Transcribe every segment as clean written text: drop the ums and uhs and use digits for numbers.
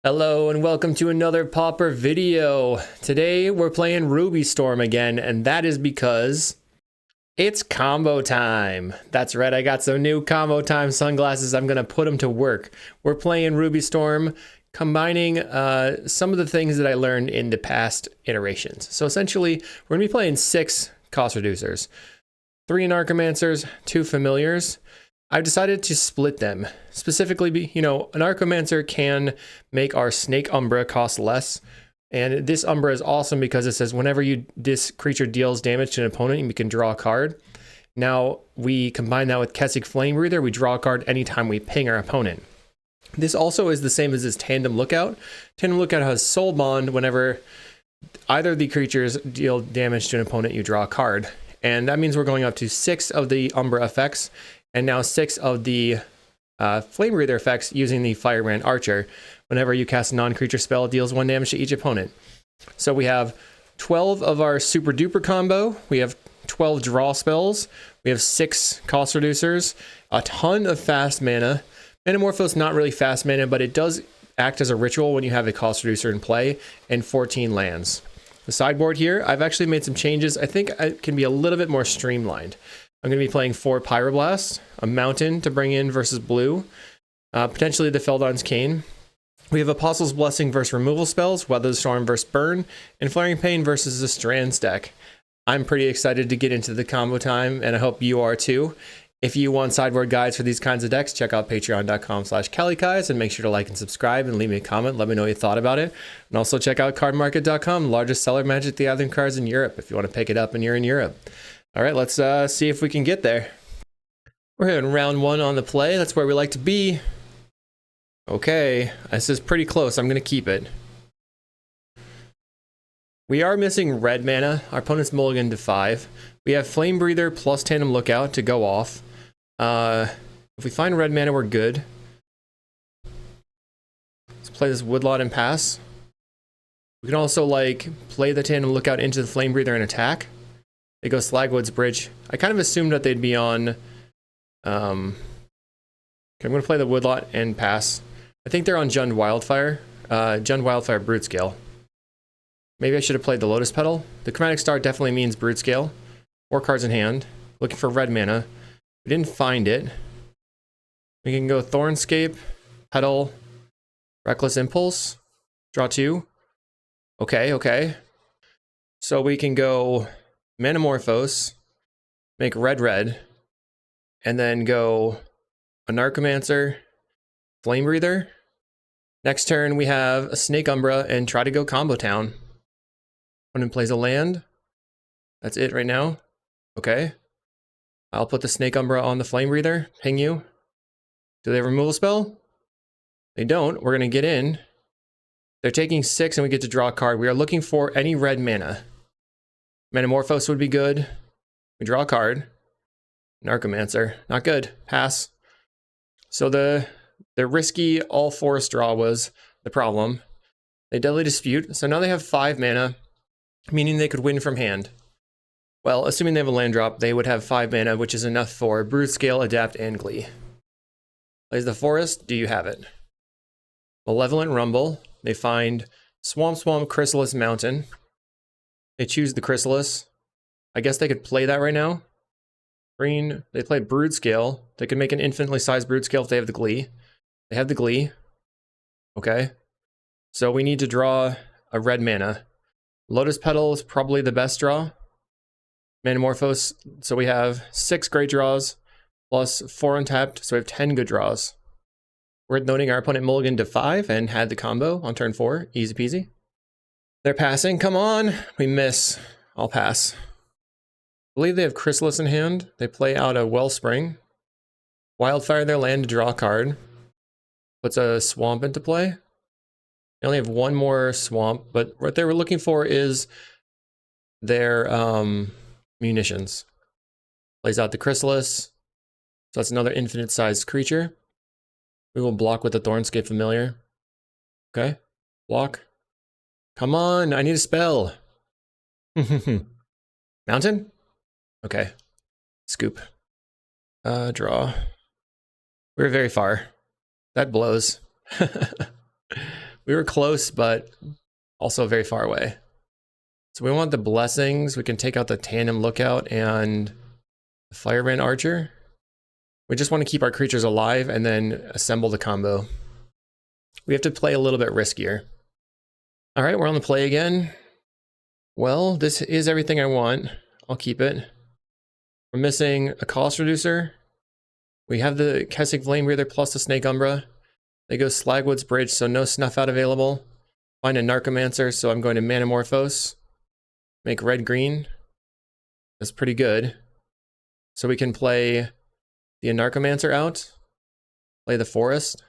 Hello and welcome to another Pauper video. Today we're playing Ruby Storm again, and that is because it's combo time. That's right, I got some new combo time sunglasses. I'm gonna put them to work. We're playing Ruby Storm, combining some of the things that I learned in the past iterations. So essentially, we're gonna be playing 6 cost reducers, 3 Narcomancers, 2 Familiars. I've decided to split them. Specifically, an Archomancer can make our Snake Umbra cost less. And this Umbra is awesome because it says whenever this creature deals damage to an opponent, you can draw a card. Now, we combine that with Kessig Flame Breather. We draw a card anytime we ping our opponent. This also is the same as this Tandem Lookout. Tandem Lookout has Soul Bond. Whenever either of the creatures deal damage to an opponent, you draw a card. And that means we're going up to 6 of the Umbra effects, and now 6 of the Flame Breather effects using the Firebrand Archer. Whenever you cast a non-creature spell, it deals 1 damage to each opponent. So we have 12 of our Super Duper combo. We have 12 draw spells. We have 6 cost reducers, a ton of fast mana. Metamorphose, not really fast mana, but it does act as a ritual when you have a cost reducer in play, and 14 lands. The sideboard here, I've actually made some changes. I think it can be a little bit more streamlined. I'm going to be playing 4 Pyroblast, a Mountain to bring in versus blue, potentially the Feldon's Cane. We have Apostle's Blessing versus removal spells, Weather the Storm versus burn, and Flaring Pain versus the Strands deck. I'm pretty excited to get into the combo time, and I hope you are too. If you want sideboard guides for these kinds of decks, check out patreon.com/CaliKais and make sure to like and subscribe and leave me a comment. Let me know what you thought about it. And also check out cardmarket.com, largest seller of Magic the Gathering cards in Europe, if you want to pick it up and you're in Europe. All right, let's see if we can get there. We're hitting round 1 on the play. That's where we like to be. Okay, this is pretty close. I'm going to keep it. We are missing red mana. Our opponent's mulligan to 5. We have Flame Breather plus Tandem Lookout to go off. If we find red mana, we're good. Let's play this Woodlot and pass. We can also play the Tandem Lookout into the Flame Breather and attack. They go Slagwood's Bridge. I kind of assumed that they'd be on... Okay, I'm going to play the Woodlot and pass. I think they're on Jund Wildfire. Jund Wildfire Broodscale. Maybe I should have played the Lotus Petal. The Chromatic Star definitely means Broodscale. 4 cards in hand. Looking for red mana. We didn't find it. We can go Thornscape, Petal, Reckless Impulse. Draw 2. Okay. So we can go Metamorphose, make red, and then go a Narcomancer, Flame Breather. Next turn we have a Snake Umbra and try to go Combo Town. Opponent plays a land. That's it right now. Okay. I'll put the Snake Umbra on the Flame Breather. Ping you. Do they have removal spell? They don't. We're going to get in. They're taking 6 and we get to draw a card. We are looking for any red mana. Metamorphose would be good. We draw a card. Narcomancer. Not good. Pass. So the risky all forest draw was the problem. They Deadly Dispute. So now they have 5 mana, meaning they could win from hand. Well, assuming they have a land drop, they would have 5 mana, which is enough for Broodscale, Adapt, and Glee. Plays the forest. Do you have it? Malevolent Rumble. They find Swamp, Chrysalis, Mountain. They choose the Chrysalis. I guess they could play that right now. Green, they play Broodscale. They could make an infinitely sized Broodscale if they have the Glee. They have the Glee. Okay. So we need to draw a red mana. Lotus Petal is probably the best draw. Metamorphose. So we have 6 great draws plus 4 untapped. So we have 10 good draws. We're noting our opponent mulligan to 5 and had the combo on turn 4. Easy peasy. They're passing. Come on. We miss. I'll pass. I believe they have Chrysalis in hand. They play out a Wellspring. Wildfire their land to draw a card. Puts a Swamp into play. They only have 1 more Swamp, but what they were looking for is their munitions. Plays out the Chrysalis. So that's another infinite sized creature. We will block with the Thornscape Familiar. Okay. Block. Come on, I need a spell. Mountain? Okay. Scoop. Draw. We're very far. That blows. We were close, but also very far away. So we want the blessings. We can take out the tandem lookout and the firebrand archer. We just want to keep our creatures alive and then assemble the combo. We have to play a little bit riskier. All right, we're on the play again. Well, this is everything I want. I'll keep it. We're missing a cost reducer. We have the Kessig Flame Breather plus the Snake Umbra. They go Slagwood's Bridge, so no Snuff Out available. Find a Narcomancer, so I'm going to Manamorphose. Make red-green. That's pretty good. So we can play the Narcomancer out. Play the Forest.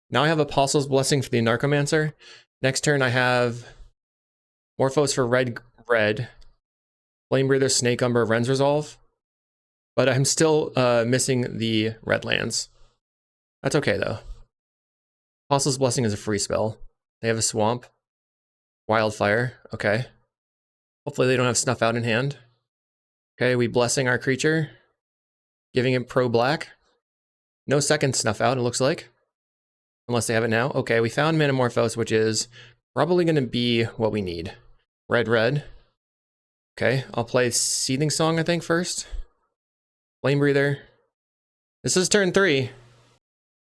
Now I have Apostle's Blessing for the Narcomancer. Next turn I have Morphos for red. Flame Breather, Snake Umbra, Ren's Resolve. But I'm still missing the red lands. That's okay though. Apostle's Blessing is a free spell. They have a Swamp. Wildfire, okay. Hopefully they don't have Snuff Out in hand. Okay, we blessing our creature. Giving it pro black. No second Snuff Out, it looks like. Unless they have it now. Okay, we found Manamorphose, which is probably going to be what we need. Red. Okay, I'll play Seething Song, I think, first. Flame Breather. This is turn 3.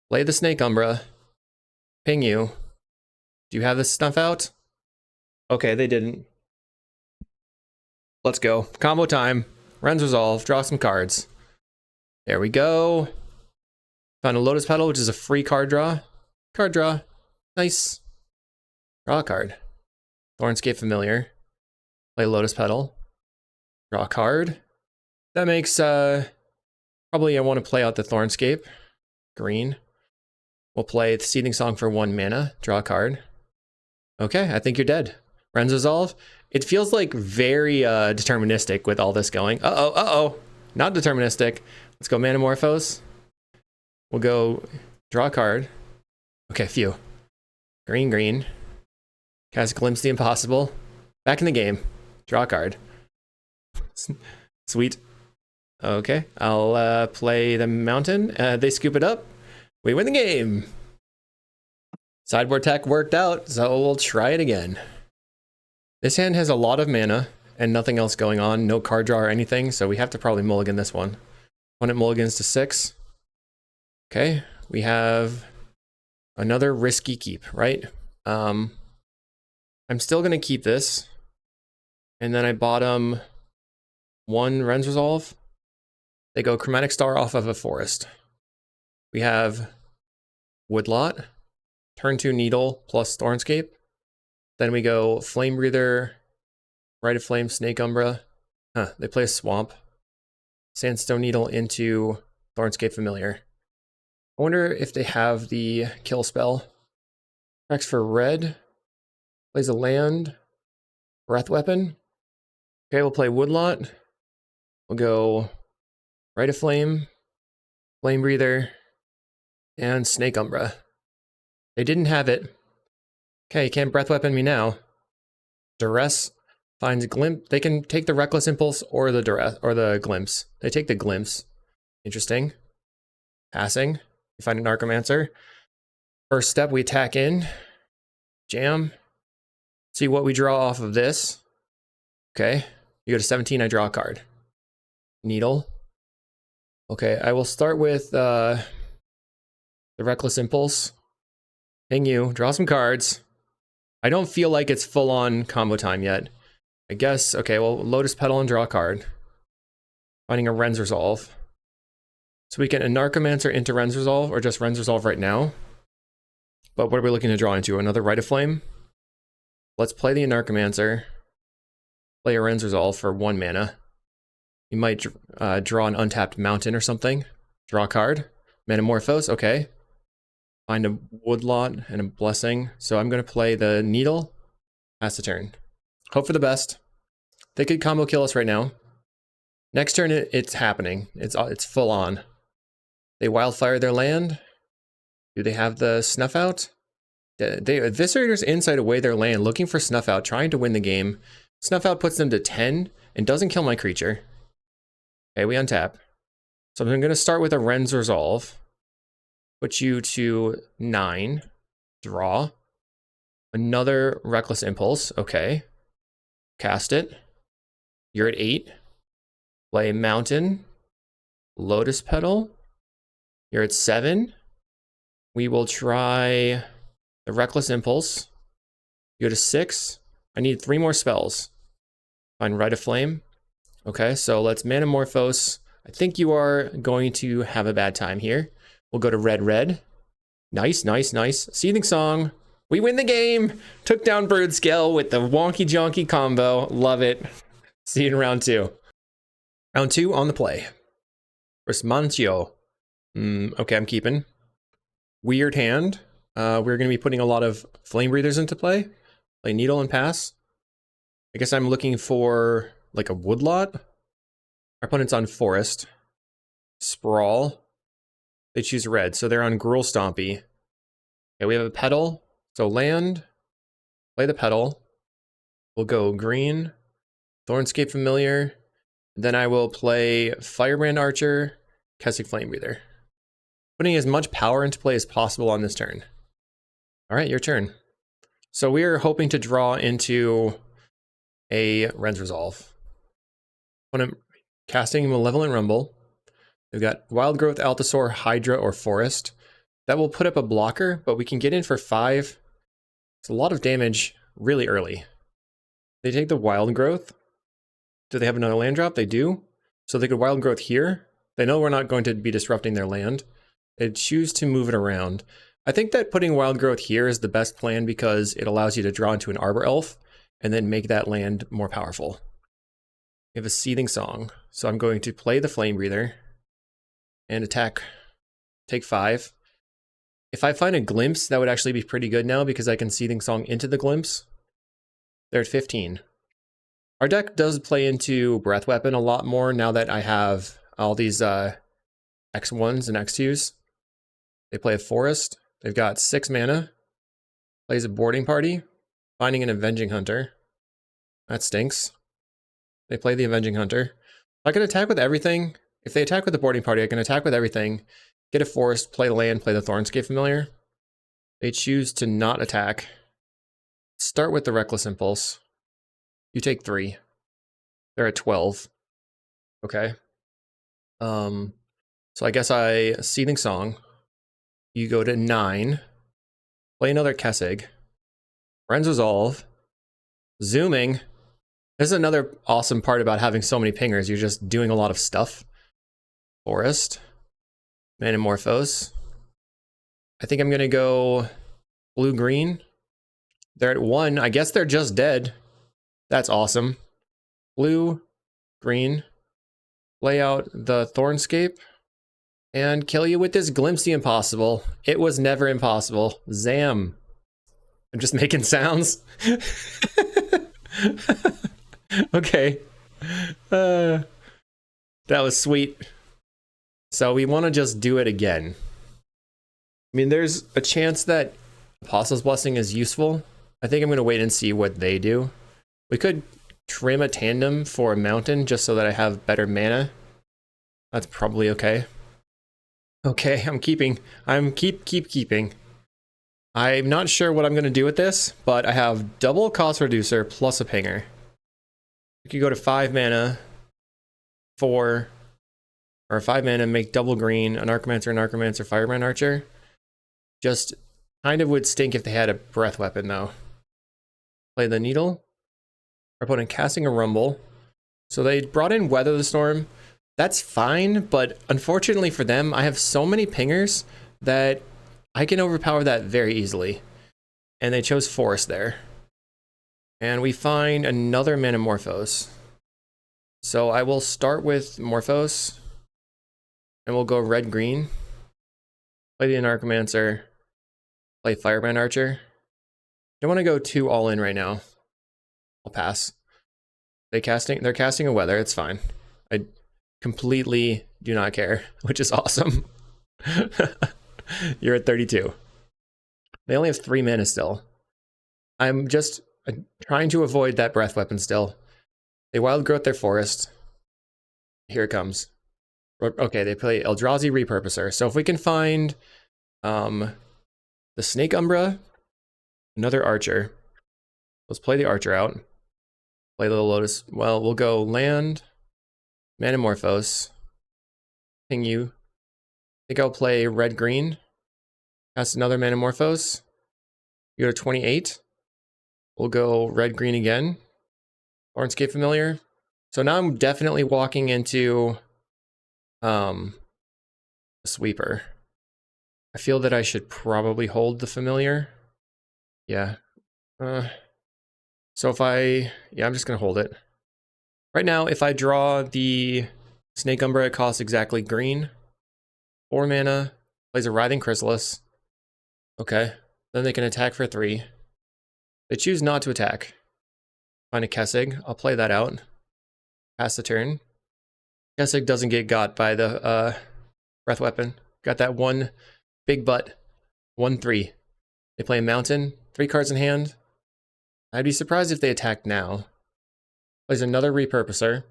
Play the Snake Umbra. Ping you. Do you have this Snuff Out? Okay, they didn't. Let's go. Combo time. Ren's Resolve. Draw some cards. There we go. Found a Lotus Petal, which is a free card draw. Card draw. Nice. Draw a card. Thornscape Familiar. Play Lotus Petal. Draw a card. That makes, probably I want to play out the Thornscape. Green. We'll play the Seething Song for 1 mana. Draw a card. Okay, I think you're dead. Ren's Resolve. It feels like very deterministic with all this going. Uh-oh. Not deterministic. Let's go Manamorphose. We'll go draw a card. Okay, phew. Green. Cast Glimpse the Impossible. Back in the game. Draw a card. Sweet. Okay, I'll play the Mountain. They scoop it up. We win the game. Sideboard tech worked out, so we'll try it again. This hand has a lot of mana and nothing else going on. No card draw or anything, so we have to probably mulligan this one. Opponent mulligans to 6. Okay, we have another risky keep, right? I'm still going to keep this. And then I bottom 1 Ren's Resolve. They go Chromatic Star off of a Forest. We have Woodlot, turn 2 Needle plus Thornscape. Then we go Flame Breather, Rite of Flame, Snake Umbra. They play a Swamp. Sandstone Needle into Thornscape Familiar. I wonder if they have the kill spell. Tracks for red. Plays a land. Breath Weapon. Okay, we'll play Woodlot. We'll go Rite of Flame, Flame Breather, and Snake Umbra. They didn't have it. Okay, you can't Breath Weapon me now. Duress finds Glimpse. They can take the Reckless Impulse or the Duress or the Glimpse. They take the Glimpse. Interesting. Passing. You find a Narcomancer. First step, we attack in. Jam. See what we draw off of this. Okay. You go to 17, I draw a card. Needle. Okay, I will start with the Reckless Impulse. Ping you, draw some cards. I don't feel like it's full-on combo time yet. I guess, okay, well, Lotus Petal and draw a card. Finding a Ren's Resolve. So we can a Narcomancer into Ren's Resolve, or just Ren's Resolve right now. But what are we looking to draw into? Another Rite of Flame? Let's play the Narcomancer. Play a Ren's Resolve for 1 mana. You might draw an untapped Mountain or something. Draw a card. Manamorphose, okay. Find a Woodlot and a Blessing. So I'm going to play the Needle. Pass the turn. Hope for the best. They could combo kill us right now. Next turn, it's happening. It's full on. They Wildfire their land. Do they have the Snuff Out? They Eviscerators Insight away their land, looking for Snuff Out, trying to win the game. Snuff Out puts them to 10 and doesn't kill my creature. Okay, we untap. So I'm going to start with a Ren's Resolve. Put you to 9. Draw. Another Reckless Impulse. Okay. Cast it. You're at 8. Play Mountain. Lotus Petal. You're at 7. We will try the Reckless Impulse. You go to 6. I need 3 more spells. Find Rite of Flame. Okay, so let's Manamorphose. I think you are going to have a bad time here. We'll go to red. Nice, nice, nice. Seething Song. We win the game. Took down Broodscale with the wonky jonky combo. Love it. See you in round 2. Round 2 on the play. Versus Manchio. Okay, I'm keeping. Weird hand. We're going to be putting a lot of Flame Breathers into play. Play Needle and pass. I guess I'm looking for like a Woodlot. Our opponent's on Forest. Sprawl. They choose red, so they're on Gruul Stompy. Okay, we have a Petal. So land. Play the Petal. We'll go green. Thornscape Familiar. Then I will play Firebrand Archer. Kessig Flame Breather. Putting as much power into play as possible on this turn. All right, your turn. So we are hoping to draw into a Ren's Resolve. When I'm casting Malevolent Rumble, we've got Wild Growth, Altasaur, Hydra, or Forest. That will put up a blocker, but we can get in for 5. It's a lot of damage really early. They take the Wild Growth. Do they have another land drop? They do. So they could Wild Growth here. They know we're not going to be disrupting their land. They choose to move it around. I think that putting Wild Growth here is the best plan because it allows you to draw into an Arbor Elf and then make that land more powerful. We have a Seething Song. So I'm going to play the Flame Breather and attack, take 5. If I find a Glimpse, that would actually be pretty good now because I can Seething Song into the Glimpse. They're at 15. Our deck does play into Breath Weapon a lot more now that I have all these X1s and X2s. They play a Forest. They've got 6 mana. Plays a Boarding Party. Finding an Avenging Hunter. That stinks. They play the Avenging Hunter. I can attack with everything. If they attack with the Boarding Party, I can attack with everything. Get a Forest, play the land, play the Thornscape Familiar. They choose to not attack. Start with the Reckless Impulse. You take 3. They're at 12. Okay. So I guess I Seething Song. You go to 9. Play another Kessig. Ren's Resolve. Zooming. This is another awesome part about having so many pingers. You're just doing a lot of stuff. Forest. Manamorphose. I think I'm going to go blue-green. They're at 1. I guess they're just dead. That's awesome. Blue, green. Lay out the Thornscape. And kill you with this Glimpse the Impossible. It was never impossible. Zam. I'm just making sounds. Okay. That was sweet. So we want to just do it again. I mean, there's a chance that Apostle's Blessing is useful. I think I'm going to wait and see what they do. We could trim a tandem for a mountain just so that I have better mana. That's probably okay. Okay, I'm keeping. I'm keeping. I'm not sure what I'm going to do with this, but I have double cost reducer plus a pinger. We could go to 5 mana, 4, or 5 mana, make double green, an Archmancer, Firebrand Archer. Just kind of would stink if they had a Breath Weapon, though. Play the Needle. Our opponent casting a Rumble. So they brought in Weather the Storm. That's fine, but unfortunately for them, I have so many pingers that I can overpower that very easily. And they chose Forest there. And we find another Manamorphose. So I will start with Morphos. And we'll go red-green. Play the Anarchomancer. Play Firebrand Archer. Don't want to go too all-in right now. I'll pass. They're casting a Weather, it's fine. I completely do not care, which is awesome. You're at 32. They only have 3 mana still. I'm just trying to avoid that Breath Weapon still. They Wild Growth their Forest. Here it comes. Okay, they play Eldrazi Repurposer. So if we can find the Snake Umbra Another archer. Let's play the archer out. Play the lotus. Well, we'll go land, Manamorphose, ping you. I think I'll play red-green. Cast another Manamorphose. You go to 28. We'll go red-green again. Thornscape Familiar. So now I'm definitely walking into a sweeper. I feel that I should probably hold the familiar. Yeah. So if I'm just gonna hold it. Right now, if I draw the Snake Umbra, it costs exactly green. 4 mana, plays a Writhing Chrysalis. Okay, then they can attack for 3. They choose not to attack. Find a Kessig, I'll play that out. Pass the turn. Kessig doesn't get got by the breath weapon. Got that one big butt. 1/3. They play a mountain, 3 cards in hand. I'd be surprised if they attacked now. Plays another repurposer.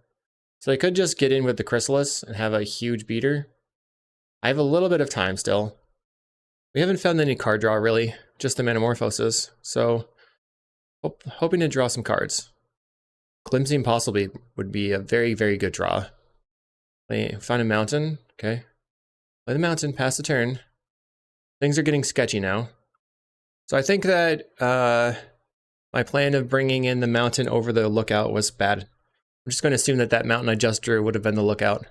So they could just get in with the Chrysalis and have a huge beater. I have a little bit of time still. We haven't found any card draw really, just the Manamorphoses. So hoping to draw some cards. Glimpsing Impossible would be a very, very good draw. Find a mountain, okay. Play the mountain, pass the turn. Things are getting sketchy now. So I think that my plan of bringing in the mountain over the lookout was bad. I'm just going to assume that that mountain I just drew would have been the lookout.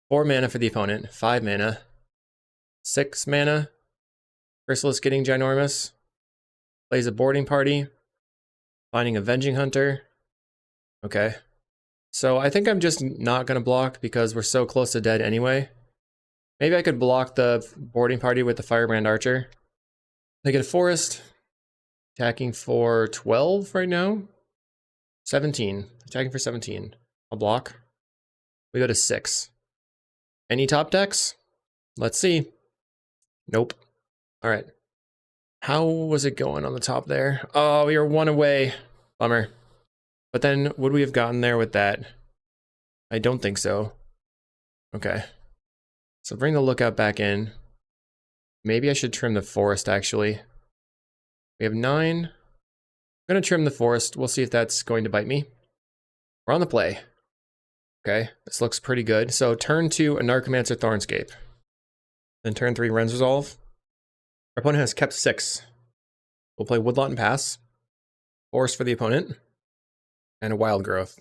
4 mana for the opponent, 5 mana. 6 mana. Chrysalis getting ginormous. Plays a boarding party. Finding Avenging Hunter. Okay. So I think I'm just not going to block because we're so close to dead anyway. Maybe I could block the boarding party with the Firebrand Archer. They get a forest. Attacking for 12 right now. 17. Attacking for 17. I'll block. We go to 6. Any top decks? Let's see. Nope. All right. How was it going on the top there? Oh, we were 1 away. Bummer. But then, would we have gotten there with that? I don't think so. Okay. So bring the lookout back in. Maybe I should trim the forest, actually. We have 9. I'm going to trim the forest. We'll see if that's going to bite me. We're on the play. Okay, this looks pretty good. So turn 2, a Narcomancer Thornscape. Then turn 3, Ren's Resolve. Our opponent has kept 6. We'll play Woodlot and pass. Forest for the opponent. And a Wild Growth.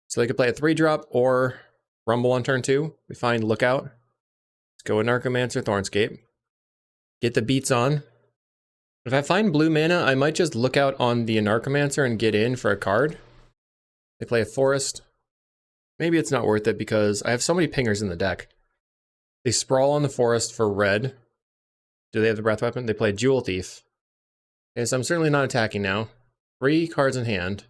So they could play a 3-drop or Rumble on turn 2. We find Lookout. Let's go with Narcomancer Thornscape. Get the beats on. If I find blue mana, I might just look out on the Narcomancer and get in for a card. They play a Forest. Maybe it's not worth it because I have so many pingers in the deck. They sprawl on the Forest for red. Do they have the breath weapon? They play Jewel Thief. Okay, so I'm certainly not attacking now. 3 cards in hand.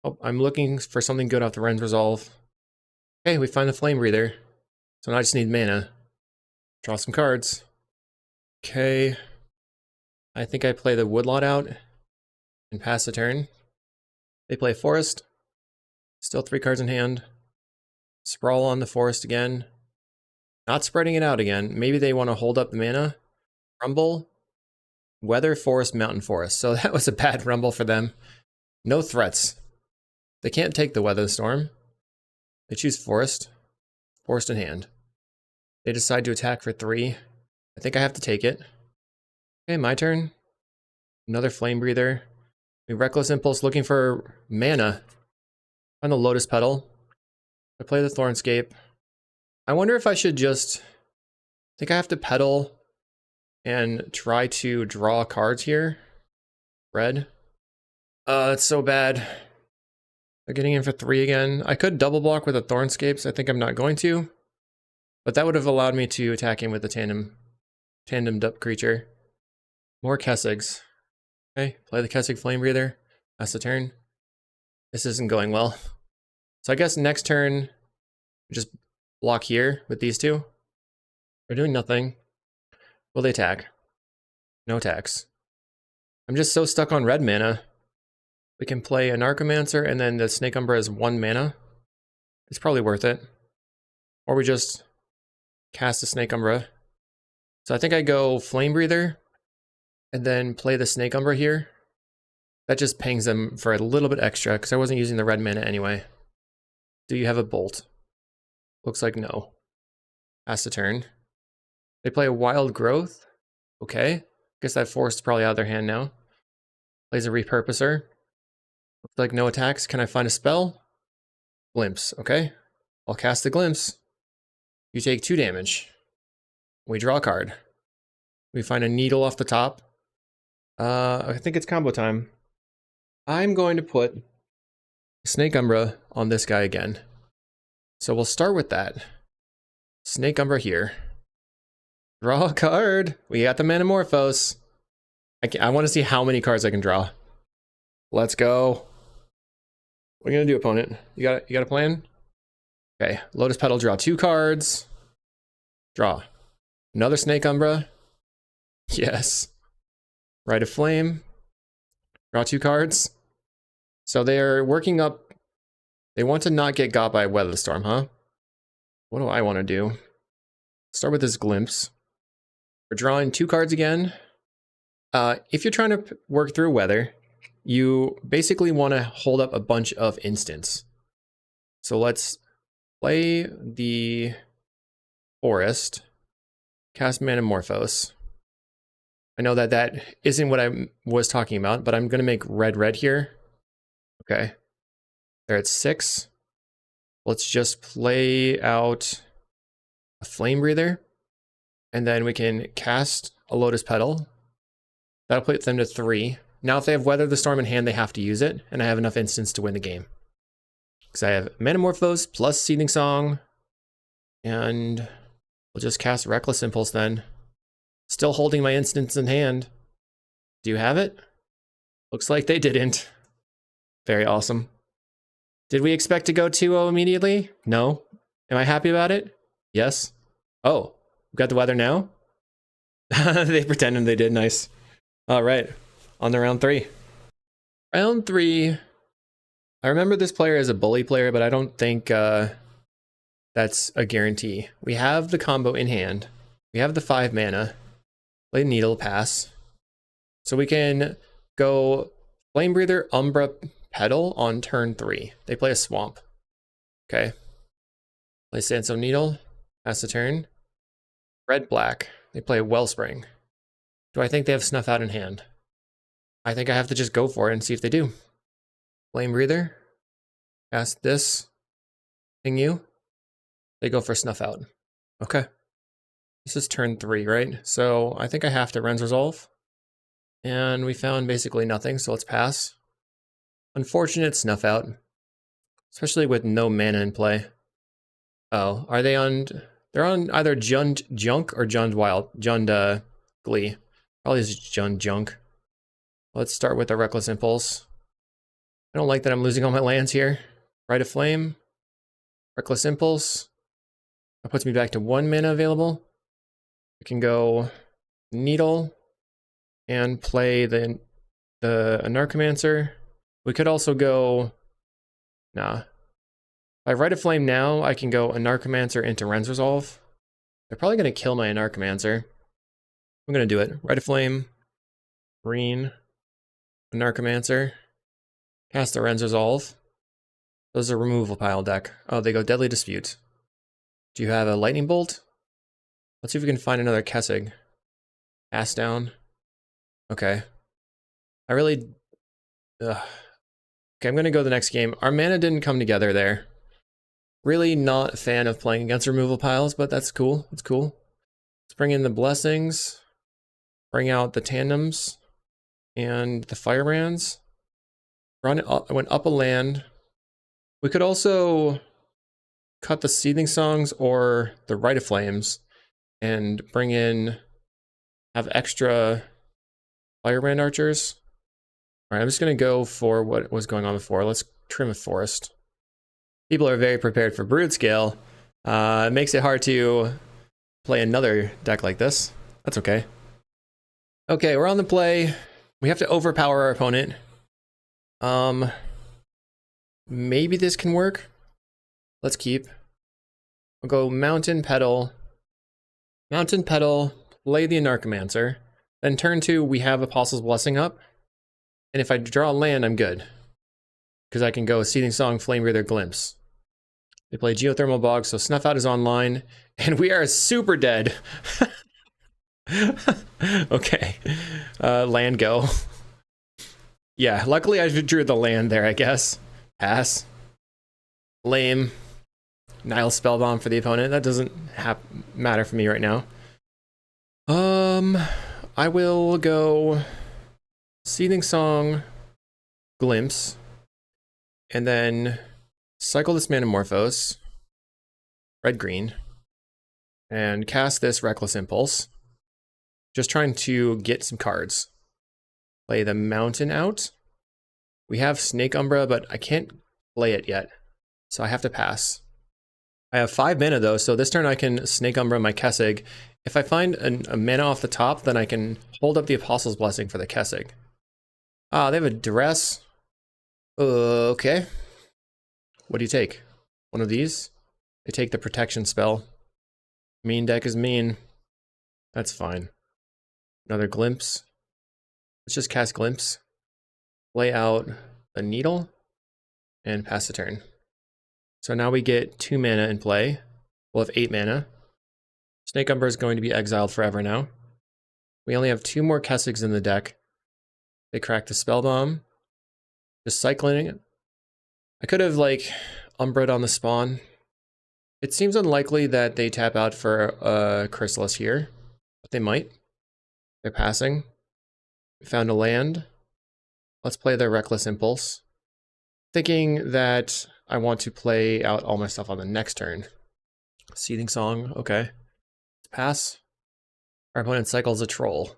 Oh, I'm looking for something good off the Ren's Resolve. Okay, we find the Flame Breather. So now I just need mana. Draw some cards. Okay. I think I play the Woodlot out and pass the turn. They play Forest. Still 3 cards in hand. Sprawl on the Forest again. Not spreading it out again. Maybe they want to hold up the mana. Rumble. Weather, Forest, Mountain, Forest. So that was a bad rumble for them. No threats. They can't take the Weather Storm. They choose Forest. Forest in hand. They decide to attack for 3. I think I have to take it. Okay, my turn. Another Flame Breather. We Reckless Impulse looking for mana. Find the Lotus Petal. I play the Thornscape. I wonder if I should just... I think I have to pedal and try to draw cards here. Red. That's so bad. They're getting in for 3 again. I could double block with the Thornscapes. I think I'm not going to. But that would have allowed me to attack him with the tandemed up creature. More Kessigs. Okay, play the Kessig Flame Breather. That's the turn. This isn't going well. So I guess next turn, just block here with these 2. They're doing nothing. Will they attack? No attacks. I'm just so stuck on red mana. We can play a Narcomancer and then the Snake Umbra is 1 mana. It's probably worth it. Or we just cast the Snake Umbra. So I think I go Flame Breather. and then play the Snake Umbra here. That just pings them for a little bit extra, because I wasn't using the red mana anyway. Do you have a Bolt? Looks like no. Pass the turn. They play a Wild Growth. Okay. Guess that Forest is probably out of their hand now. Plays a Repurposer. Looks like no attacks. Can I find a spell? Glimpse. Okay. I'll cast the Glimpse. You take 2 damage. We draw a card. We find a Needle off the top. I think it's combo time. I'm going to put Snake Umbra on this guy again. So we'll start with that. Snake Umbra here. Draw a card. We got the Manamorphose. I want to see how many cards I can draw. Let's go. What are you gonna do, opponent? You got a plan? Okay. Lotus Petal, draw 2 cards. Draw. Another Snake Umbra. Yes. Rite of Flame. Draw 2 cards. So they're working up. They want to not get got by Weather Storm, huh? What do I want to do? Start with this Glimpse. We're drawing 2 cards again. If you're trying to work through weather, you basically want to hold up a bunch of instants. So let's play the Forest. Cast Manamorphose. I know that isn't what I was talking about, but I'm going to make red here. Okay. They're at 6. Let's just play out a Flame Breather. And then we can cast a Lotus Petal. That'll put them to 3. Now if they have Weather the Storm in hand, they have to use it. And I have enough instants to win the game. Because I have Manamorphose plus Seething Song. And we'll just cast Reckless Impulse then. Still holding my instants in hand. Do you have it? Looks like they didn't. Very awesome. Did we expect to go 2-0 immediately? No. Am I happy about it? Yes. Oh, we got the weather now? They pretended they did. Nice. All right. On to round 3. Round 3. I remember this player as a bully player, but I don't think that's a guarantee. We have the combo in hand. We have the 5 mana. Play Needle, pass. So we can go Flame Breather, Umbra, Petal on turn 3. They play a Swamp. Okay. Play Sandstone Needle, pass the turn. Red, black. They play Wellspring. Do I think they have Snuff Out in hand? I think I have to just go for it and see if they do. Flame Breather. Cast this. Ping you. They go for Snuff Out. Okay. This is turn 3, right? So I think I have to Ren's Resolve. And we found basically nothing, so let's pass. Unfortunate Snuff Out. Especially with no mana in play. Oh, are they on... They're on either Jund Junk or Jund Wild. Jund Glee. Probably is Jund Junk. Let's start with the Reckless Impulse. I don't like that I'm losing all my lands here. Rite of Flame. Reckless Impulse. That puts me back to 1 mana available. I can go Needle and play the Anarchomancer. We could also go... Nah. If I Rite of Flame now, I can go Anarchomancer into Ren's Resolve. They're probably going to kill my Anarchomancer. I'm going to do it. Rite of Flame. Green. Anarchomancer. Cast the Ren's Resolve. Those are removal pile deck. Oh, they go Deadly Dispute. Do you have a Lightning Bolt? Let's see if we can find another Kessig. Cast down. Okay. I really... Ugh. Okay, I'm going to go the next game. Our mana didn't come together there. Really not a fan of playing against removal piles, but that's cool. It's cool. Let's bring in the Blessings. Bring out the Tandems. And the Firebrands. I went up a land. We could also cut the Seething Songs or the Rite of Flames and bring in, have extra Firebrand Archers. All right, I'm just going to go for what was going on before. Let's trim a Forest. People are very prepared for Broodscale. It makes it hard to play another deck like this. That's okay. Okay, we're on the play. We have to overpower our opponent. Maybe this can work. Let's keep. We'll go Mountain Petal. Mountain Petal, play the Anarchomancer. Then turn 2, we have Apostle's Blessing up. And if I draw a land, I'm good. Because I can go Seething Song, Flame Breather, Glimpse. They play Geothermal Bog, so Snuff Out is online. And we are super dead. Okay. Land go. Yeah, luckily I drew the land there, I guess. Pass. Lame. Nile Spellbomb for the opponent. That doesn't matter for me right now. I will go Seething Song, Glimpse, and then cycle this Manamorphose, red-green, and cast this Reckless Impulse. Just trying to get some cards. Play the Mountain out. We have Snake Umbra, but I can't play it yet, so I have to pass. I have 5 mana though, so this turn I can Snake Umbra my Kessig. If I find a mana off the top, then I can hold up the Apostle's Blessing for the Kessig. Ah, they have a Duress. Okay. What do you take? One of these? They take the protection spell. Mean deck is mean. That's fine. Another Glimpse. Let's just cast Glimpse. Lay out a Needle. And pass the turn. So now we get 2 mana in play. We'll have 8 mana. Snake Umbra is going to be exiled forever now. We only have 2 more Kessigs in the deck. They crack the Spellbomb. Just cycling it. I could have, like, Umbra'd on the spawn. It seems unlikely that they tap out for a Chrysalis here, but they might. They're passing. We found a land. Let's play their Reckless Impulse. Thinking that I want to play out all my stuff on the next turn. Seething Song, okay. Pass. Our opponent cycles a Troll.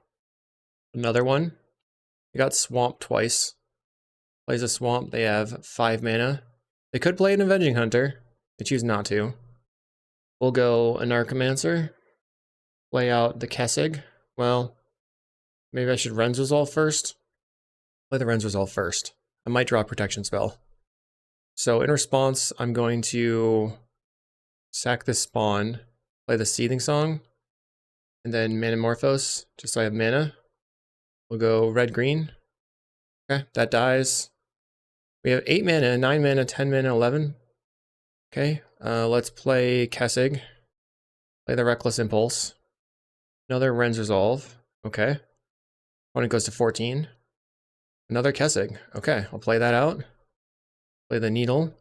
Another one. They got Swamp twice. Plays a Swamp, they have 5 mana. They could play an Avenging Hunter. They choose not to. We'll go a Narcomancer. Play out the Kessig. Well, maybe I should Ren's Resolve first. Play the Ren's Resolve first. I might draw a protection spell. So in response, I'm going to sack this spawn, play the Seething Song, and then Manamorphose, just so I have mana. We'll go red-green. Okay, that dies. We have 8 mana, 9 mana, 10 mana, 11. Okay, let's play Kessig. Play the Reckless Impulse. Another Ren's Resolve. Okay. Opponent goes to 14. Another Kessig. Okay, I'll play that out. Play the Needle.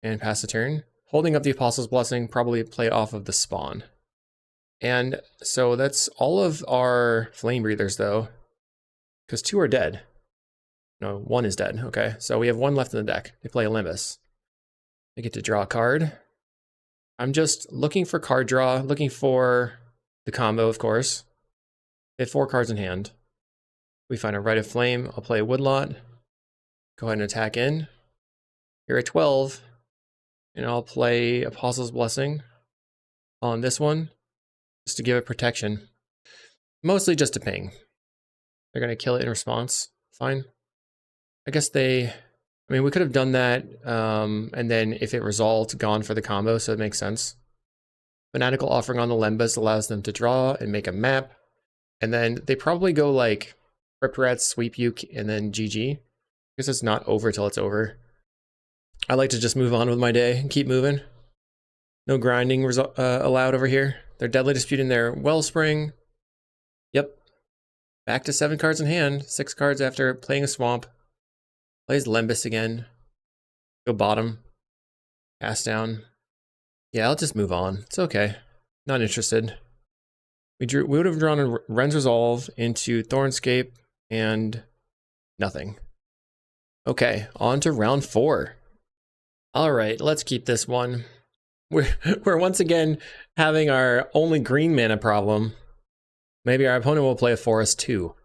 And pass the turn. Holding up the Apostle's Blessing, probably play off of the spawn. And so that's all of our Flame Breathers though. Because 2 are dead. No, 1 is dead. Okay, so we have 1 left in the deck. They play Olympus. They get to draw a card. I'm just looking for card draw, looking for the combo, of course. They have 4 cards in hand. We find a Rite of Flame. I'll play a Woodlot. Go ahead and attack in. Here at 12. And I'll play Apostle's Blessing on this one, just to give it protection. Mostly just to ping. They're going to kill it in response. Fine. I guess I mean, we could have done that, and then if it resolved, gone for the combo, so it makes sense. Fanatical Offering on the Lembas allows them to draw and make a map, and then they probably go like Rip Rats, Sweep Uke, and then GG. Because it's not over till it's over. I like to just move on with my day and keep moving. No grinding allowed over here. They're Deadly Disputing their Wellspring. Yep. Back to 7 cards in hand. 6 cards after playing a Swamp. Plays Lembas again. Go bottom. Pass down. Yeah, I'll just move on. It's okay. Not interested. We would have drawn a Ren's Resolve into Thornscape and nothing. Okay, on to round 4. All right, let's keep this one. We're once again having our only green mana problem. Maybe our opponent will play a Forest too.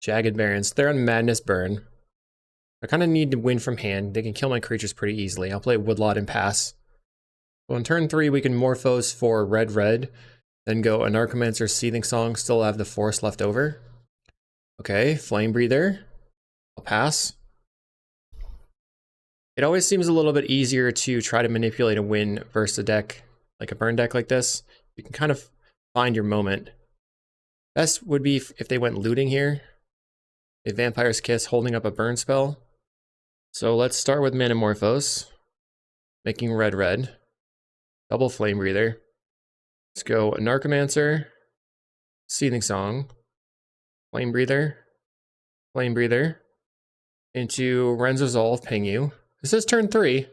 Jagged Barrens. They're on Madness Burn. I kind of need to win from hand. They can kill my creatures pretty easily. I'll play Woodlot and pass. So on turn 3, we can Morphos for red-red. Then go a Narcomancer, Seething Song. Still have the Forest left over. Okay, Flame Breather. I'll pass. It always seems a little bit easier to try to manipulate a win versus a deck, like a burn deck like this. You can kind of find your moment. Best would be if they went looting here. A Vampire's Kiss holding up a burn spell. So let's start with Manamorphose. Making red. Double Flame Breather. Let's go Narcomancer. Seething Song. Flame Breather. Flame Breather. Into Ren's Resolve, ping you. This is turn 3.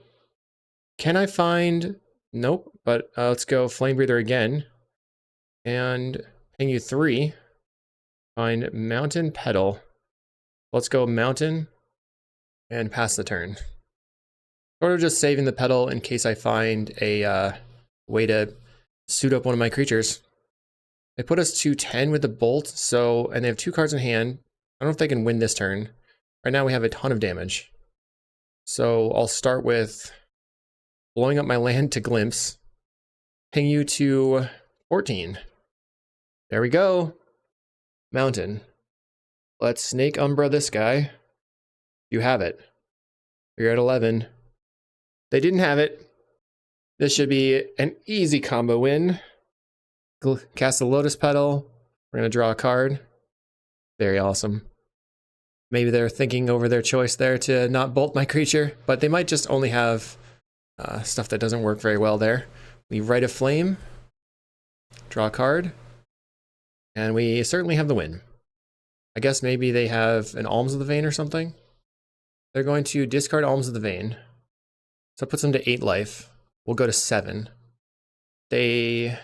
Can I find... Nope, but let's go Flame Breather again. And ping you 3. Find Mountain Petal. Let's go Mountain and pass the turn. Sort of just saving the petal in case I find a way to suit up one of my creatures. They put us to 10 with the bolt, so, and they have 2 cards in hand. I don't know if they can win this turn. Right now we have a ton of damage. So I'll start with blowing up my land to Glimpse. Ping you to 14. There we go. Mountain. Let's Snake Umbra this guy. You have it. You're at 11. They didn't have it. This should be an easy combo win. Cast the Lotus Petal. We're going to draw a card. Very awesome. Maybe they're thinking over their choice there to not bolt my creature, but they might just only have stuff that doesn't work very well there. We Rite of Flame. Draw a card. And we certainly have the win. I guess maybe they have an Alms of the Vein or something. They're going to discard Alms of the Vein. So it puts them to 8 life. We'll go to 7. They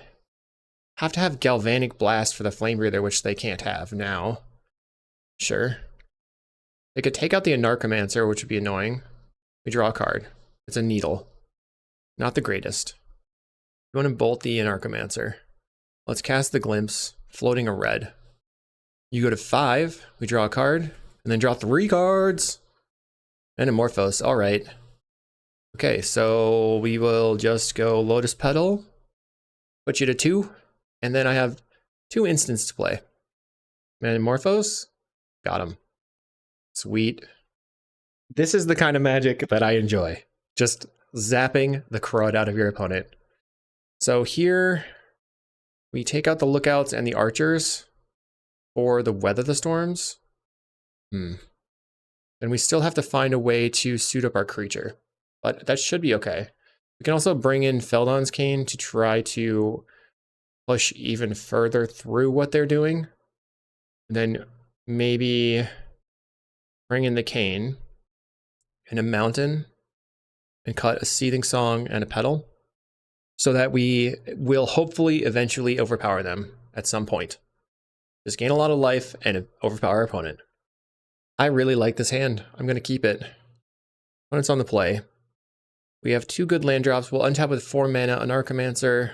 have to have Galvanic Blast for the Flame Breather, which they can't have now. Sure. They could take out the Anarchomancer, which would be annoying. We draw a card. It's a Needle. Not the greatest. You want to bolt the Anarchomancer. Let's cast the Glimpse, floating a red. You go to 5, we draw a card, and then draw 3 cards. Manamorphose, alright. Okay, so we will just go Lotus Petal, put you to 2, and then I have 2 instants to play. Manamorphose, got him. Sweet. This is the kind of magic that I enjoy. Just zapping the crud out of your opponent. So here, we take out the Lookouts and the Archers for the Weather the Storms. And we still have to find a way to suit up our creature. But that should be okay. We can also bring in Feldon's Cane to try to push even further through what they're doing. And then maybe bring in the Cane and a Mountain and cut a Seething Song and a Petal so that we will hopefully eventually overpower them at some point. Just gain a lot of life and overpower our opponent. I really like this hand. I'm going to keep it. When it's on the play, we have 2 good land drops. We'll untap with 4 mana, Anarchomancer.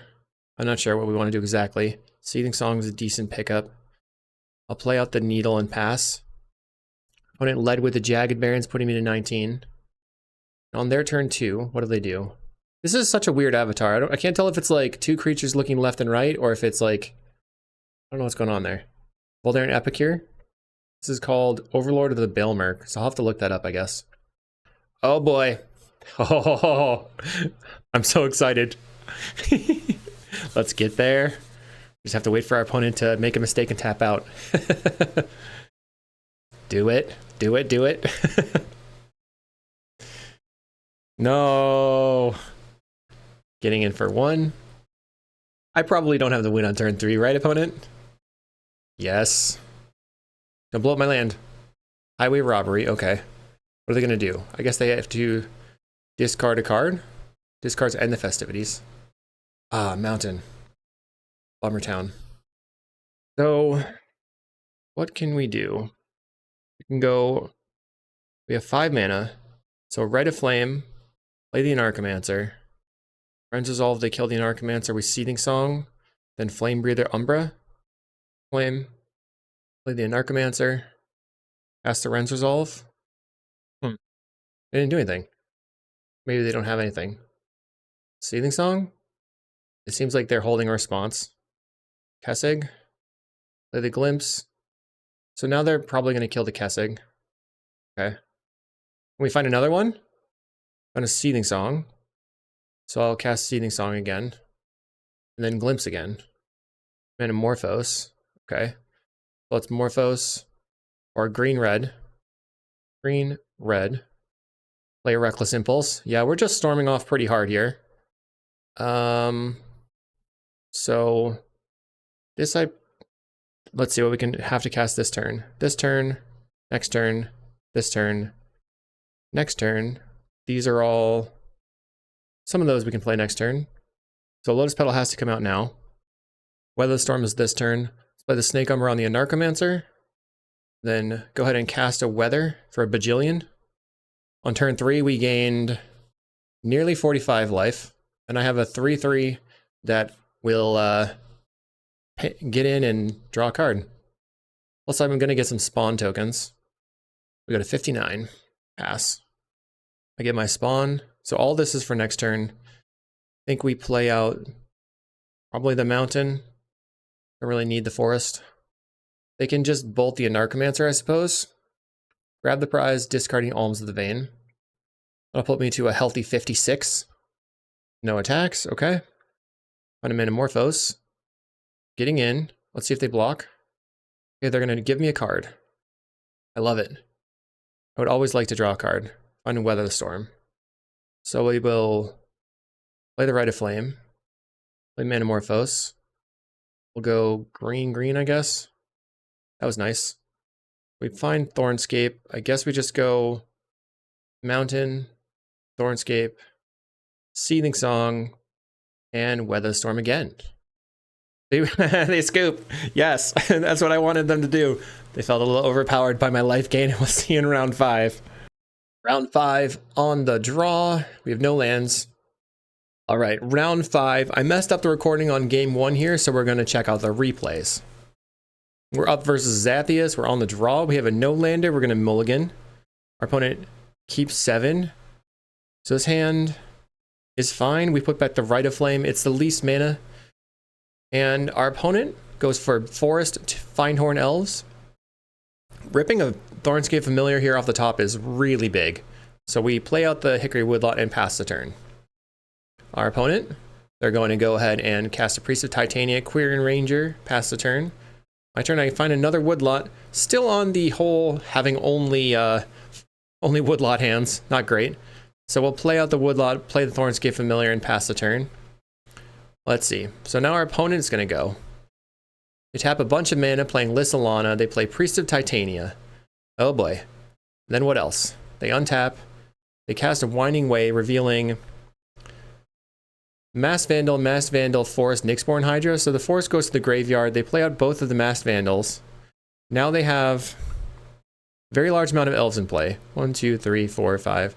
I'm not sure what we want to do exactly. Seething Song is a decent pickup. I'll play out the Needle and pass. Opponent led with the Jagged Barrens, putting me to 19. On their turn 2, what do they do? This is such a weird avatar. I can't tell if it's like 2 creatures looking left and right, or if it's like, I don't know what's going on there. Voldaren Epicure. This is called Overlord of the Baelmerk, so I'll have to look that up, I guess. Oh boy. Oh, I'm so excited. Let's get there. Just have to wait for our opponent to make a mistake and tap out. Do it. Do it. Do it. No. Getting in for 1. I probably don't have the win on turn 3, right, opponent? Yes. Don't blow up my land. Highway Robbery, okay. What are they going to do? I guess they have to discard a card. Discards end the festivities. Ah, Mountain. Bummer Town. So, what can we do? We can go... We have 5 mana. So, Rite of Flame. Play the Anarchomancer. Ren's Resolve, they kill the Anarchomancer with Seething Song. Then Flame Breather Umbra. Flame. Play the Anarchomancer. Cast the Ren's Resolve. They didn't do anything. Maybe they don't have anything. Seething Song? It seems like they're holding a response. Kessig. Play the Glimpse. So now they're probably going to kill the Kessig. Okay. Can we find another one? Find a Seething Song. So I'll cast Seething Song again. And then Glimpse again. Manamorphose. Okay. let's Morphos or green red. Green red. Play a Reckless Impulse. Yeah, we're just storming off pretty hard here. So this let's see what we can have to cast this turn. This turn, next turn, this turn, next turn. These are all, some of those we can play next turn. So Lotus Petal has to come out now. Weather Storm is this turn. Let's play the Snake Umber on the Anarchomancer. Then go ahead and cast a Weather for a bajillion. On turn 3, we gained nearly 45 life. And I have a 3/3 that will get in and draw a card. Plus, I'm going to get some spawn tokens. We go to 59. Pass. I get my spawn. So all this is for next turn. I think we play out probably the mountain. Don't really need the forest. They can just bolt the Anarchomancer, I suppose. Grab the prize, discarding Alms of the Vein. That'll put me to a healthy 56. No attacks, okay. Find a Metamorphose. Getting in. Let's see if they block. Okay, they're going to give me a card. I love it. I would always like to draw a card. Find a Weather the Storm. So we will play the Rite of Flame. Play Metamorphose. We'll go green, I guess. That was nice. We find Thornscape. I guess we just go Mountain, Thornscape, Seething Song, and Weather Storm again. They scoop. Yes, that's what I wanted them to do. They felt a little overpowered by my life gain. We'll see you in round 5. Round 5 on the draw. We have no lands. All right, round 5. I messed up the recording on game 1 here, so we're going to check out the replays. We're up versus Zathias. We're on the draw. We have a no-lander. We're going to mulligan. Our opponent keeps 7. So this hand is fine. We put back the Rite of Flame. It's the least mana. And our opponent goes for Forest to Findhorn Elves. Ripping a Thornscape Familiar here off the top is really big. So we play out the Hickory Woodlot and pass the turn. Our opponent, they're going to go ahead and cast a Priest of Titania, Quirion Ranger, pass the turn. My turn, I find another Woodlot, still on the whole having only Woodlot hands, not great. So we'll play out the Woodlot, play the Thornscape Familiar, and pass the turn. Let's see. So now our opponent's going to go. They tap a bunch of mana playing Lissalana. They play Priest of Titania. Oh boy. Then what else? They untap. They cast a Winding Way, revealing Masked Vandal, Forest, Nyxborn Hydra. So the Forest goes to the graveyard. They play out both of the Masked Vandals. Now they have a very large amount of Elves in play. 1, 2, 3, 4, 5,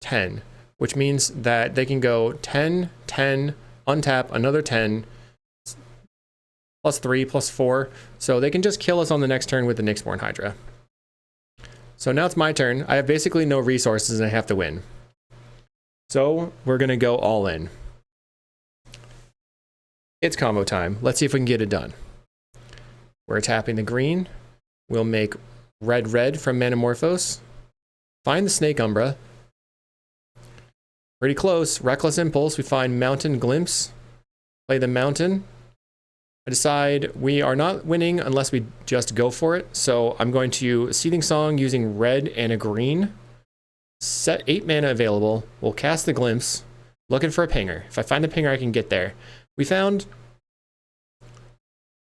10. Which means that they can go 10, 10, untap, another 10, plus 3, plus 4. So they can just kill us on the next turn with the Nyxborn Hydra. So now it's my turn. I have basically no resources and I have to win. So we're going to go all in. It's combo time. Let's see if we can get it done. We're tapping the green. We'll make red from Metamorphose. Find the Snake Umbra. Pretty close. Reckless Impulse. We find Mountain Glimpse. Play the Mountain. I decide we are not winning unless we just go for it. So I'm going to Seething Song using red and a green. Set 8 mana available. We'll cast the Glimpse. Looking for a pinger. If I find a pinger, I can get there. We found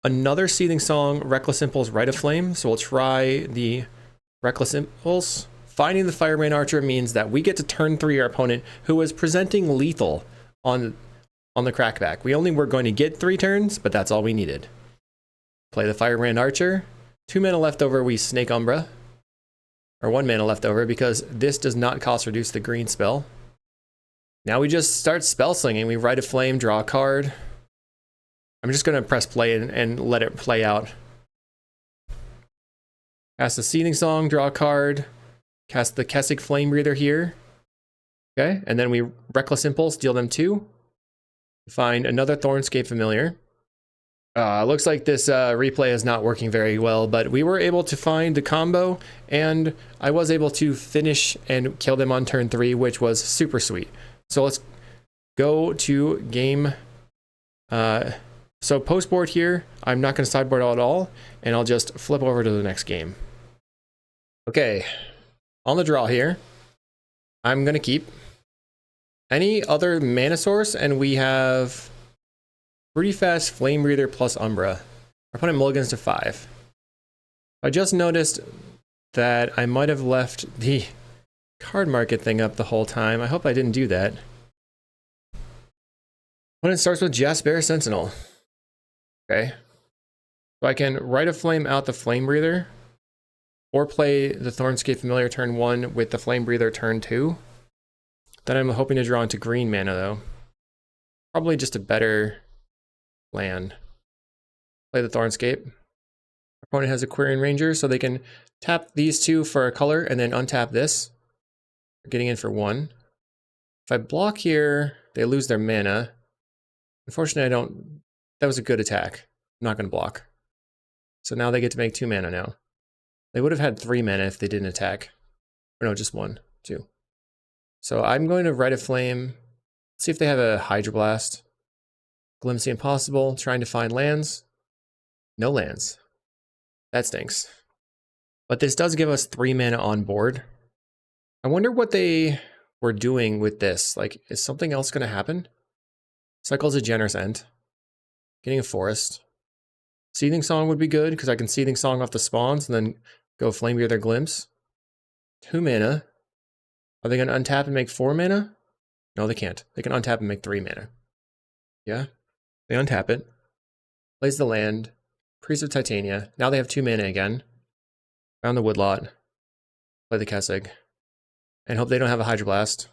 another Seething Song, Reckless Impulse, Rite of Flame. So we'll try the Reckless Impulse. Finding the Firebrand Archer means that we get to turn 3 our opponent, who is presenting lethal on the crackback. We only were going to get 3 turns, but that's all we needed. Play the Firebrand Archer. 2 mana left over, we Snake Umbra. Or 1 mana left over, because this does not cost reduce the green spell. Now we just start spell slinging. We Rite of Flame, draw a card. I'm just going to press play and let it play out. Cast the Seething Song, draw a card. Cast the Kessig Flame Breather here. Okay, and then we Reckless Impulse, deal them 2. Find another Thornscape Familiar. Looks like this replay is not working very well, but we were able to find the combo, and I was able to finish and kill them on turn 3, which was super sweet. So let's go to game So post board here, I'm not going to sideboard at all, and I'll just flip over to the next game. Okay, on the draw here, I'm going to keep any other mana source, and we have pretty fast Flame Breather plus Umbra. Our opponent mulligans to 5. I just noticed that I might have left the card market thing up the whole time. I hope I didn't do that. Opponent starts with Jasper Sentinel. Okay. So I can Rite of Flame out the Flame Breather, or play the Thornscape Familiar turn 1 with the Flame Breather turn 2. Then I'm hoping to draw into green mana though. Probably just a better land. Play the Thornscape. Opponent has a Quirion Ranger, so they can tap these two for a color and then untap this. They're getting in for 1. If I block here, they lose their mana. Unfortunately, I don't. That was a good attack. I'm not going to block. So now they get to make 2 mana now. They would have had 3 mana if they didn't attack. Or no, just 1, 2. So I'm going to Rite of Flame. See if they have a Hydroblast. Glimpse the Impossible, trying to find lands. No lands. That stinks. But this does give us 3 mana on board. I wonder what they were doing with this. Like, is something else going to happen? Cycle's a Generous End. Getting a Forest. Seething Song would be good, because I can Seething Song off the spawns and then go Flame Breather Glimpse. 2 mana. Are they going to untap and make 4 mana? No, they can't. They can untap and make 3 mana. Yeah. They untap it. Plays the land. Priest of Titania. Now they have 2 mana again. Found the Woodlot. Play the Kessig. And hope they don't have a Hydroblast.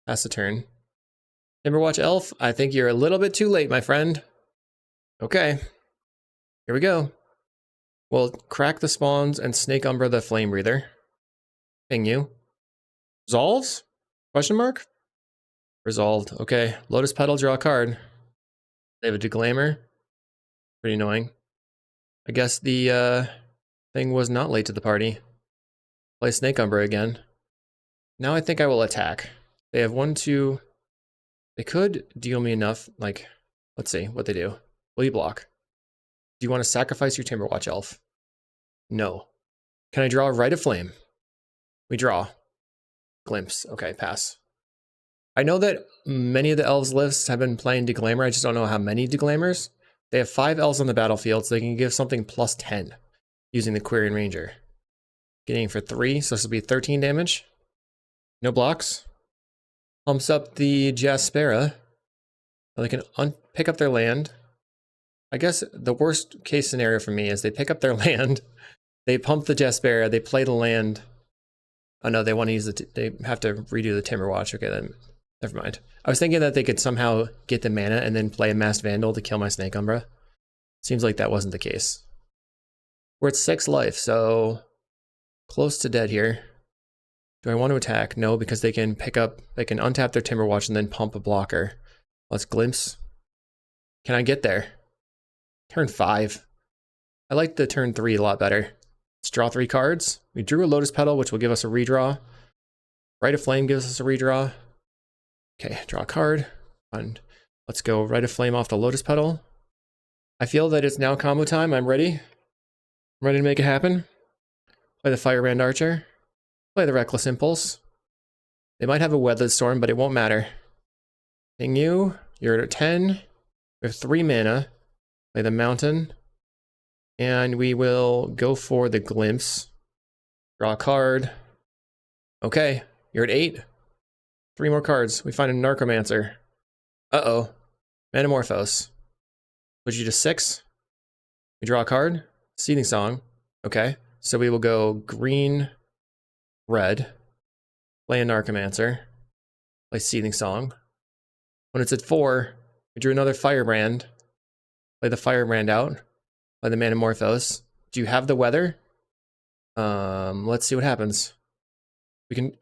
Pass the turn. Timberwatch Elf, I think you're a little bit too late, my friend. Okay. Here we go. We'll crack the spawns and Snake Umbra the Flame Breather. Ping you. Resolves? Question mark? Resolved. Okay. Lotus Petal, draw a card. They have a Declaimer. Pretty annoying. I guess the thing was not late to the party. Play Snake Umbra again. Now I think I will attack. They have 1, 2. They could deal me enough. Like, let's see what they do. Will you block? Do you want to sacrifice your Timberwatch Elf? No. Can I draw a Rite of Flame? We draw. Glimpse. Okay, pass. I know that many of the Elves lists have been playing Declaimer. I just don't know how many Declaimers. They have 5 Elves on the battlefield, so they can give something plus 10 using the Quirion Ranger. Getting for 3, so this will be 13 damage. No blocks. Pumps up the Jaspera. They can pick up their land. I guess the worst case scenario for me is they pick up their land, they pump the Jaspera, they play the land. Oh no, they want to use they have to redo the Timberwatch. Okay, then never mind. I was thinking that they could somehow get the mana and then play a Masked Vandal to kill my Snake Umbra. Seems like that wasn't the case. We're at 6 life, so close to dead here. Do I want to attack? No, because they can untap their Timberwatch and then pump a blocker. Let's Glimpse. Can I get there? Turn 5. I like the turn 3 a lot better. Let's draw 3 cards. We drew a Lotus Petal, which will give us a redraw. Rite of Flame gives us a redraw. Okay, draw a card. And let's go Rite of Flame off the Lotus Petal. I feel that it's now combo time. I'm ready. I'm ready to make it happen. Play the Firebrand Archer. Play the Reckless Impulse. They might have a Weathered Storm, but it won't matter. Ping you. You're at 10. We have 3 mana. Play the Mountain. And we will go for the Glimpse. Draw a card. Okay, you're at 8. 3 more cards. We find a Narcomancer. Uh-oh. Metamorphose. Put you to 6. We draw a card. Seething Song. Okay, so we will go green, red. Play a Narcomancer. Play Seething Song. When it's at 4, we drew another Firebrand. Play the Firebrand out. Play the Metamorphose. Do you have the weather? Let's see what happens. We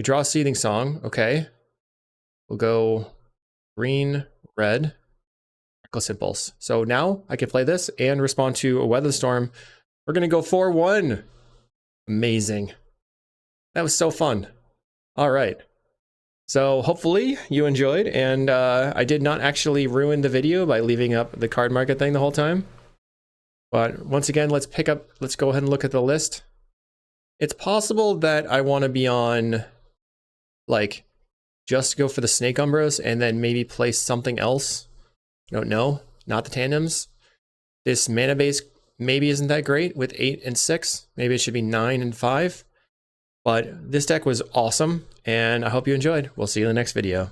draw a Seething Song. Okay. We'll go green, red, Reckless Impulse. So now I can play this and respond to a Weather Storm. We're gonna go 4-1. Amazing. That was so fun. All right. So hopefully you enjoyed, and I did not actually ruin the video by leaving up the card market thing the whole time. But once again, let's go ahead and look at the list. It's possible that I want to be on, like, just go for the Snake Umbras and then maybe play something else. I don't know, not the tandems. This mana base maybe isn't that great with 8 and 6. Maybe it should be 9 and 5. But this deck was awesome, and I hope you enjoyed. We'll see you in the next video.